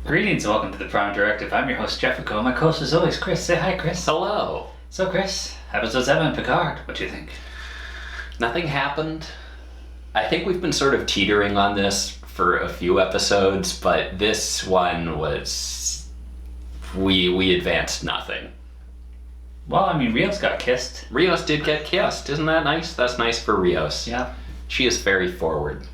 Greetings and welcome to the Prime Directive. I'm your host Jefficho. My co-host is always Chris. Say hi, Chris. Hello. So Chris, episode 7, Picard. What do you think? Nothing happened. I think we've been sort of teetering on this for a few episodes, but this one was... We advanced nothing. Well, I mean, Rios got kissed. Rios did get kissed. Isn't that nice? That's nice for Rios. Yeah. She is very forward.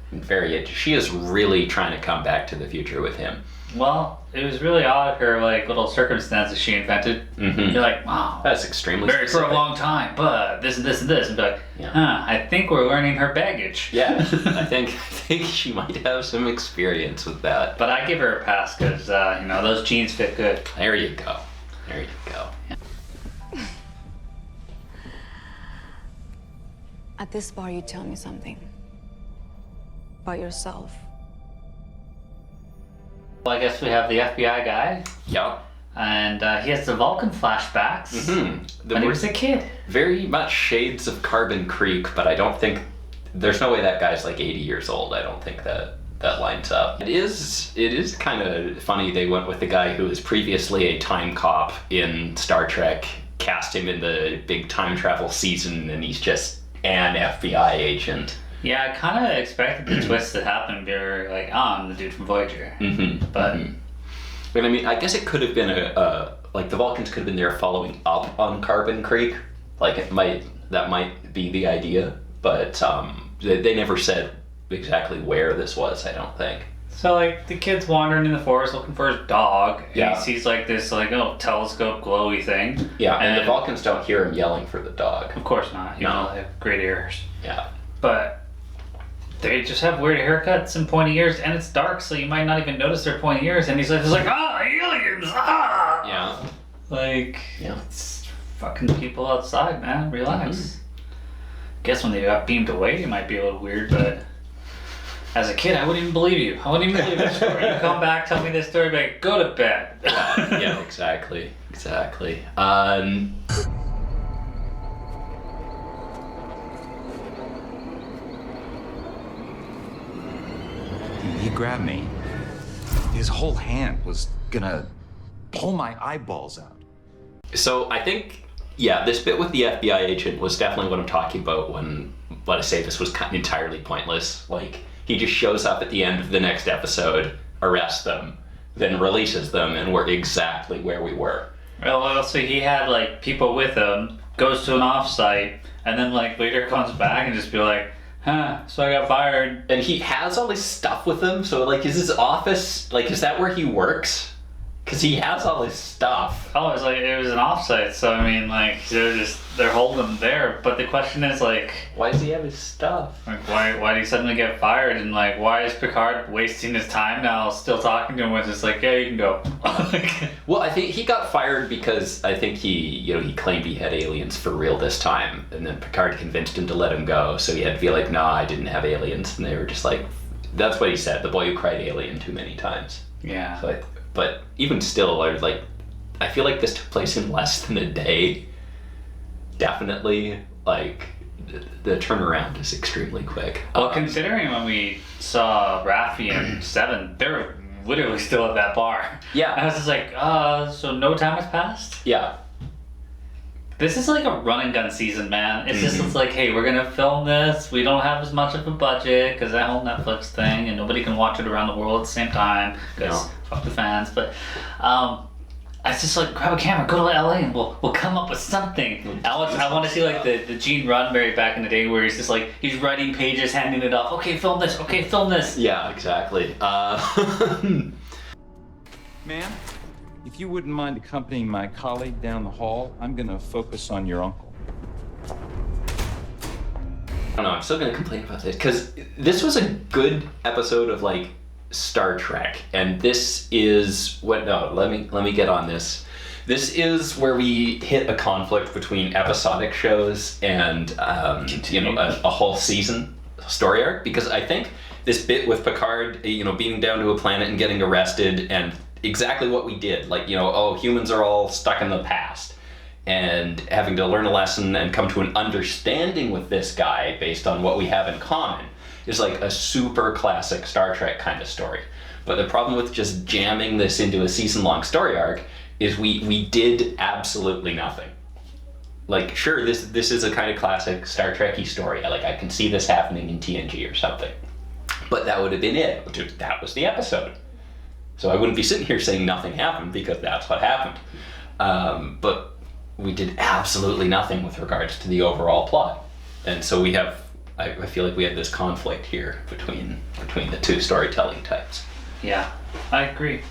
She is really trying to come back to the future with him. Well, it was really odd, her little circumstances she invented. Mm-hmm. You're like, wow. That's extremely married specific. for a long time, but this and this and this. And be like, I think we're learning her baggage. Yeah, I think she might have some experience with that. But I give her a pass because, those jeans fit good. There you go. At this bar, you tell me something about yourself. Well, I guess we have the FBI guy. Yep. And he has the Vulcan flashbacks. Mm-hmm. When he was a kid. Very much shades of Carbon Creek, but I don't think... There's no way that guy's like 80 years old. I don't think that lines up. It is kind of funny they went with the guy who was previously a time cop in Star Trek, cast him in the big time travel season, and he's just an FBI agent. Yeah, I kind of expected the twist to happen. They were like, I'm the dude from Voyager. Mm-hmm. But I mean, I guess it could have been like the Vulcans could have been there following up on Carbon Creek. Like that might be the idea, but they never said exactly where this was, I don't think. So like the kid's wandering in the forest looking for his dog, and yeah. He sees like this telescope glowy thing. Yeah, and the Vulcans don't hear him yelling for the dog. Of course not. You know, they have great ears. Yeah. But they just have weird haircuts and pointy ears, and it's dark, so you might not even notice their pointy ears. And he's like, aliens! Ah! Yeah. Like, it's fucking people outside, man. Relax. Mm-hmm. Guess when they got beamed away, it might be a little weird, but as a kid, I wouldn't even believe you. I wouldn't even believe this story. You come back, tell me this story, be like, go to bed. Yeah, exactly. He grabbed me. His whole hand was gonna pull my eyeballs out. So I think, this bit with the FBI agent was definitely what I'm talking about when I say this was kind of entirely pointless. Like, he just shows up at the end of the next episode, arrests them, then releases them, and we're exactly where we were. Well, so he had people with him, goes to an offsite, and then later comes back and just be like, so I got fired. And he has all his stuff with him, so is his office, is that where he works? Because he has all his stuff. Oh, it was an offsite, so I mean, they're holding him there. But the question is, why does he have his stuff? Why did he suddenly get fired? And why is Picard wasting his time now, still talking to him with just you can go. Well, I think he got fired because I think he claimed he had aliens for real this time, and then Picard convinced him to let him go. So he had to be like, "Nah, I didn't have aliens," and they were just like, "That's what he said. The boy who cried alien too many times." Yeah. So but even still, I feel like this took place in less than a day. Definitely, the turnaround is extremely quick. Well, considering when we saw Raffi in 7, they were literally still at that bar. Yeah. I was just so no time has passed? Yeah. This is a run and gun season, man. It's just hey, we're gonna film this. We don't have as much of a budget because that whole Netflix thing, and nobody can watch it around the world at the same time because fuck the fans. But I just grab a camera, go to LA, and we'll come up with something. I want to see the Gene Roddenberry back in the day where he's just he's writing pages, handing it off. Okay, film this. Okay, film this. Yeah, exactly. Ma'am, if you wouldn't mind accompanying my colleague down the hall, I'm gonna focus on your uncle. I don't know, I'm still gonna complain about this, because this was a good episode of Star Trek, and this is let me get on this. This is where we hit a conflict between episodic shows and a whole season story arc, because I think this bit with Picard, being down to a planet and getting arrested, and exactly what we did, humans are all stuck in the past, and having to learn a lesson and come to an understanding with this guy based on what we have in common is a super classic Star Trek kind of story. But the problem with just jamming this into a season-long story arc is we did absolutely nothing. Like, sure, this is a kind of classic Star Trek-y story. Like, I can see this happening in TNG or something. But that would have been it. That was the episode. So I wouldn't be sitting here saying nothing happened, because that's what happened. But we did absolutely nothing with regards to the overall plot. And so we have, I feel like we have this conflict here between the two storytelling types. Yeah, I agree.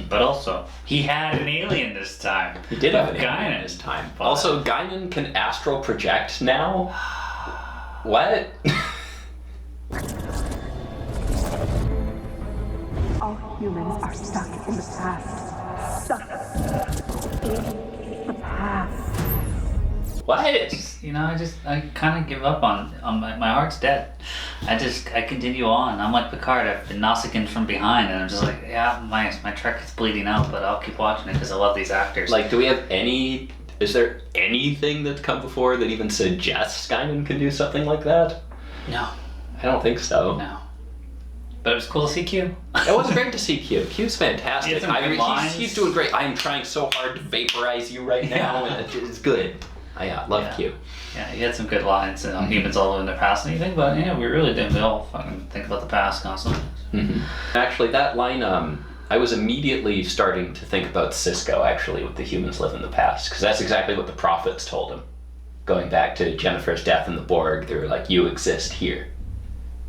But also, he had an alien this time. He did have an Guinan alien this time. Also, Guinan can astral project now? What? All humans are stuck in the past. Stuck in the past. What? You know, I kind of give up on my heart's dead. I continue on. I'm like Picard. I've been Nausicaan from behind, and I'm just like, yeah, my trek is bleeding out, but I'll keep watching it because I love these actors. Like, is there anything that's come before that even suggests Guinan can do something like that? No. I don't think so. No. But it was cool to see Q. It was great to see Q. Q's fantastic. He had some good lines. He's doing great. I am trying so hard to vaporize you right now, and it's good. I love Q. Yeah, he had some good lines. Humans all live in their past and anything, but yeah, we really didn't. We all fucking think about the past constantly. Actually, that line, I was immediately starting to think about Cisco, actually, with the humans live in the past, because that's exactly what the prophets told him. Going back to Jennifer's death in the Borg, they were like, you exist here.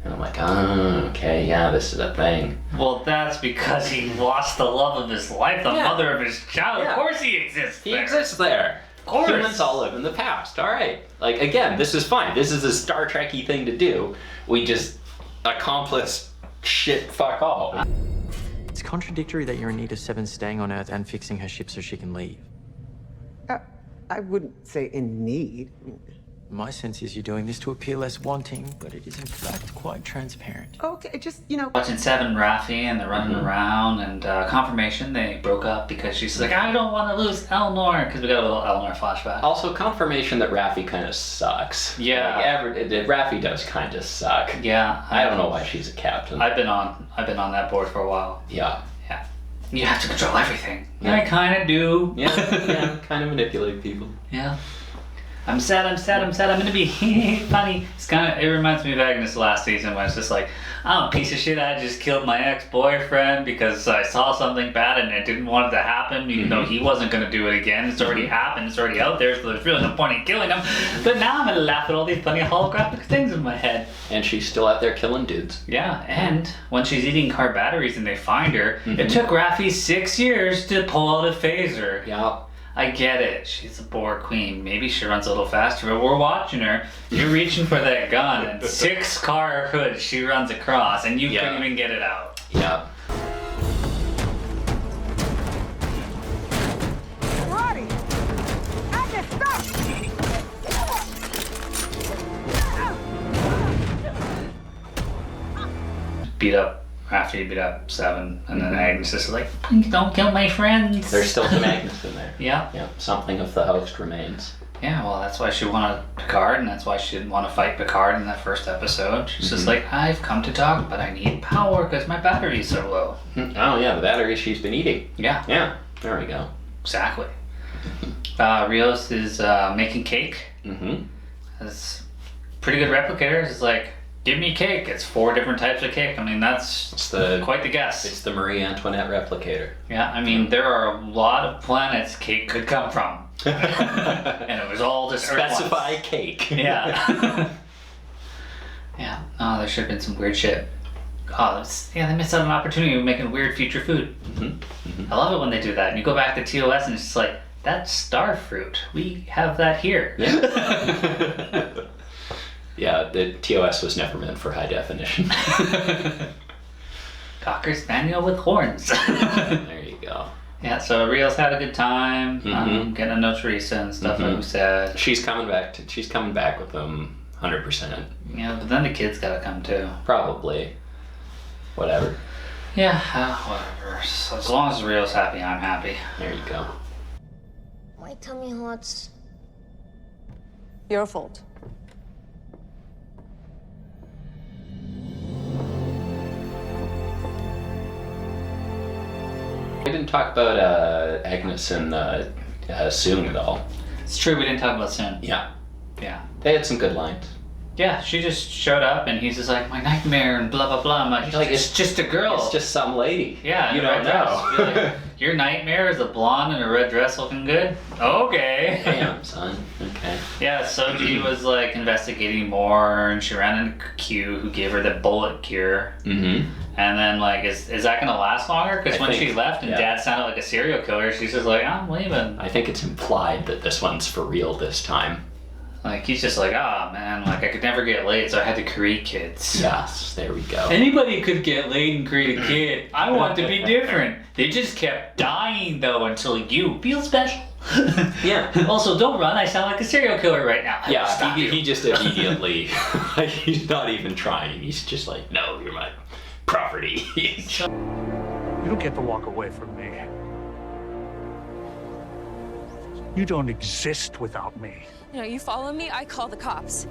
And I'm like, oh, okay, yeah, this is a thing. Well, that's because he lost the love of his life, the mother of his child. Yeah. Of course he exists there. He exists there. Of course. Humans all live in the past. All right. Like, again, this is fine. This is a Star Trek-y thing to do. We just accomplish shit fuck all. It's contradictory that you're in need of Seven staying on Earth and fixing her ship so she can leave. I wouldn't say in need. My sense is you're doing this to appear less wanting, but it is in fact quite transparent. Okay, just, Watching Seven Raffi, and they're running around, and confirmation they broke up because she's like, I don't want to lose Elnor, because we got a little Elnor flashback. Also, confirmation that Raffi kind of sucks. Yeah. Like, Raffi does kind of suck. Yeah. I don't know why she's a captain. I've been on that board for a while. Yeah. Yeah. You have to control everything. Yeah. I kind of do. Yeah, kind of manipulate people. Yeah. I'm sad, I'm gonna be funny. It reminds me of Agnes last season when it's just like, I'm a piece of shit, I just killed my ex-boyfriend because I saw something bad and I didn't want it to happen, even though he wasn't gonna do it again. It's already happened, it's already out there, so there's really no point in killing him. But now I'm gonna laugh at all these funny holographic things in my head. And she's still out there killing dudes. Yeah, and when she's eating car batteries and they find her, it took Raffi 6 years to pull out a phaser. Yeah. I get it. She's a Borg Queen. Maybe she runs a little faster, but we're watching her. You're reaching for that gun, and 6 car hoods she runs across, and you couldn't even get it out. Yeah. Jurati! Agnes, stop! Beat up Raffi, beat up Seven, and then Agnes is like, please don't kill my friends. There's still some Agnes in there. Yeah. Yeah. Something of the host remains. Yeah, well, that's why she wanted Picard, and that's why she didn't want to fight Picard in that first episode. She's just like, I've come to talk, but I need power because my battery's so low. Oh, yeah, the batteries she's been eating. Yeah. Yeah, there we go. Exactly. Rios is making cake. It's pretty good replicators. It's like, give me cake. It's 4 different types of cake. I mean, that's quite the guess. It's the Marie Antoinette replicator. Yeah, I mean, there are a lot of planets cake could come from. And it was all just Specify cake. Yeah. Yeah. Oh, there should have been some weird shit. Oh, they missed out on an opportunity of making weird future food. I love it when they do that. And you go back to TOS and it's just like, that's star fruit. We have that here. Yeah. Yeah, the TOS was never meant for high definition. Cocker spaniel with horns. There you go. Yeah, so Rios had a good time. Getting to know Teresa and stuff like we said. She's coming back with them 100%. Yeah, but then the kids gotta come too. Probably. Whatever. Yeah, whatever. So as long as Rios happy, I'm happy. There you go. My tummy hurts. Your fault. We didn't talk about Agnes and Soong at all. It's true, we didn't talk about Soon. Yeah. Yeah. They had some good lines. Yeah, she just showed up and he's just like, my nightmare and blah blah blah. I'm like, it's just a girl. It's just some lady. Yeah, you in a don't red know. dress. You're like, your nightmare is a blonde in a red dress looking good? Okay. Damn, son. Okay. Yeah, Soji was like investigating more and she ran into Q who gave her the bullet cure. Mm-hmm. And then like, is that gonna last longer? Because when she left and Dad sounded like a serial killer, she's just like, I'm leaving. I think it's implied that this one's for real this time. Like, he's just like, man, like I could never get laid, so I had to create kids. Yes, there we go. Anybody could get laid and create a kid. I want to be different. They just kept dying though until you feel special. Yeah. Also, don't run. I sound like a serial killer right now. Yeah, he just immediately, like, he's not even trying. He's just like, no, you're my property. You don't get to walk away from me. You don't exist without me. You know, you follow me, I call the cops.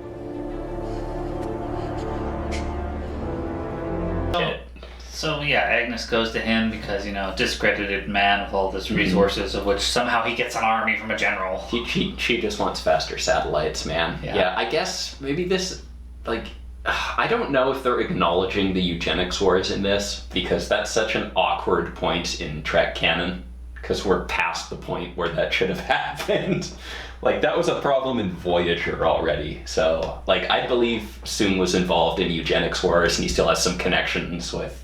So yeah, Agnes goes to him because, you know, discredited man with all this resources of which somehow he gets an army from a general. She just wants faster satellites, man. Yeah, I guess maybe this, like, I don't know if they're acknowledging the eugenics wars in this, because that's such an awkward point in Trek canon, because we're past the point where that should have happened. Like, that was a problem in Voyager already. So, like, I believe Soong was involved in eugenics wars, and he still has some connections with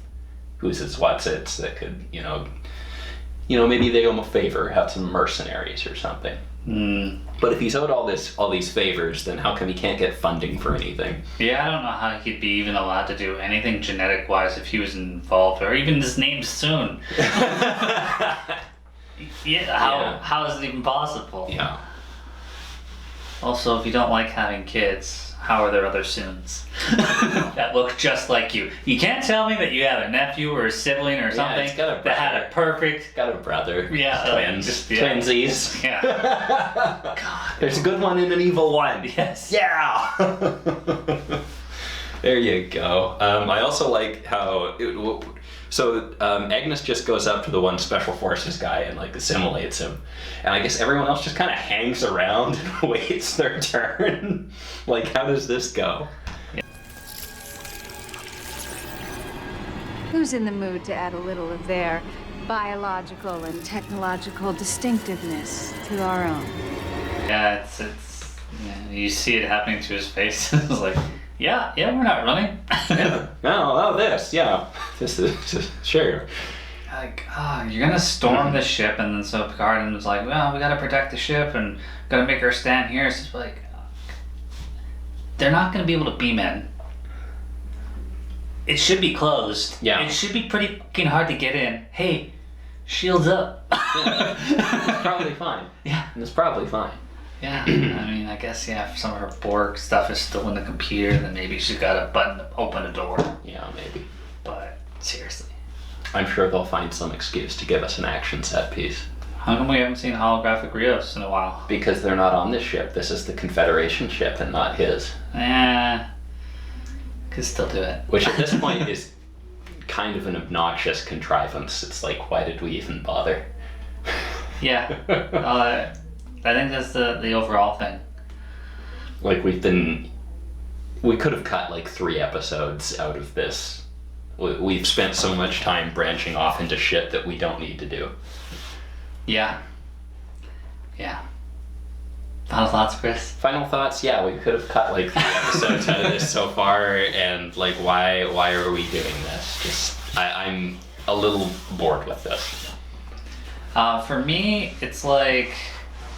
who's its what's its that could, you know, maybe they owe him a favor, have some mercenaries or something. But if he's owed all these favors, then how come he can't get funding for anything? Yeah, I don't know how he'd be even allowed to do anything genetic-wise if he was involved, or even his name Soon. How is it even possible? Yeah. Also, if you don't like having kids, how are there other Soons that look just like you? You can't tell me that you have a nephew or a sibling or something that had a perfect... Got a brother. Yeah. Twins. Twinsies. Yeah. God. There's a good one and an evil one. Yes. Yeah. There you go. I also like how... Agnes just goes up to the one Special Forces guy and, like, assimilates him. And I guess everyone else just kind of hangs around and waits their turn. Like, how does this go? Who's in the mood to add a little of their biological and technological distinctiveness to our own? Yeah, it's you see it happening to his face. It's like, yeah, we're not running. This is sure. Like, you're gonna storm the ship, and then so Picard was like, well, we gotta protect the ship and gotta make her stand here. So it's like, they're not gonna be able to beam in. It should be closed. Yeah. It should be pretty fucking hard to get in. Hey, shields up. It's probably fine. Yeah. It's probably fine. Yeah, I mean, I guess, if some of her Borg stuff is still in the computer, then maybe she's got a button to open a door. Yeah, maybe. But, seriously. I'm sure they'll find some excuse to give us an action set piece. How come we haven't seen holographic Rios in a while? Because they're not on this ship. This is the Confederation ship and not his. Could still do it. Which at this point is kind of an obnoxious contrivance. It's like, why did we even bother? Yeah. I think that's the overall thing. Like, we could have cut like 3 episodes out of this. We've spent so much time branching off into shit that we don't need to do. Yeah. Final thoughts, Chris? Final thoughts, yeah, we could have cut like 3 episodes out of this so far, and like, why are we doing this? I'm a little bored with this. For me, it's like,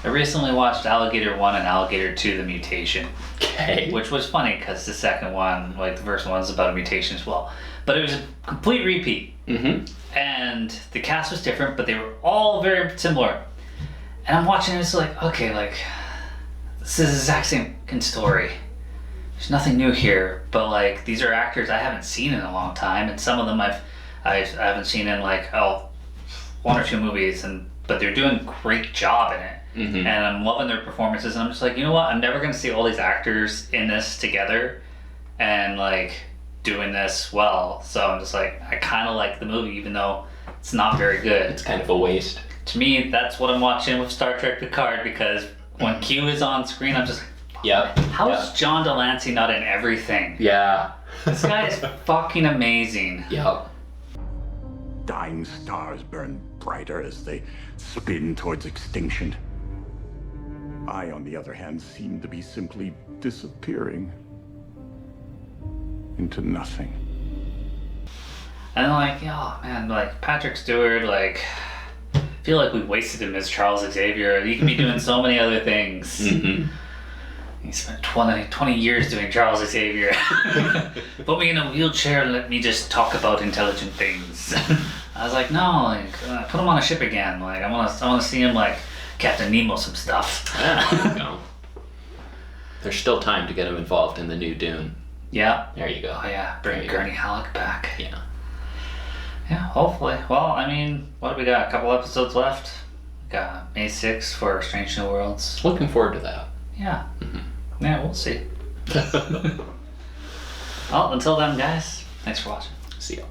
I recently watched Alligator 1 and Alligator 2, The Mutation. Okay. Which was funny, because the second one, like the first one, was about a mutation as well. But it was a complete repeat. Mm-hmm. And the cast was different, but they were all very similar. And I'm watching it, it's like, okay, like, this is the exact same fucking story. There's nothing new here, but like, these are actors I haven't seen in a long time, and some of them I haven't seen in like, 1 or 2 movies, but they're doing a great job in it. Mm-hmm. And I'm loving their performances, and I'm just like, you know what, I'm never gonna see all these actors in this together and like doing this well, so I'm just like, I kind of like the movie, even though it's not very good. It's kind of a waste. To me, that's what I'm watching with Star Trek Picard, because when Q is on screen, I'm just like, how is John Delancey not in everything? Yeah. This guy is fucking amazing. Yep. Dying stars burn brighter as they spin towards extinction. I, on the other hand, seem to be simply disappearing into nothing. And like, oh man, like Patrick Stewart, like, I feel like we wasted him as Charles Xavier. He could be doing so many other things. Mm-hmm. He spent 20 years doing Charles Xavier. Put me in a wheelchair and let me just talk about intelligent things. I was like, no, like, put him on a ship again. Like, I want to see him like Captain Nemo some stuff. Yeah, there you go. There's still time to get him involved in the new Dune. Yeah. There you go. Oh yeah, bring Gurney Halleck back. Yeah. Yeah, hopefully. Well, I mean, what do we got? A couple episodes left. We got May 6th for Strange New Worlds. Looking forward to that. Yeah. Yeah, we'll see. Well, until then, guys, thanks for watching. See ya.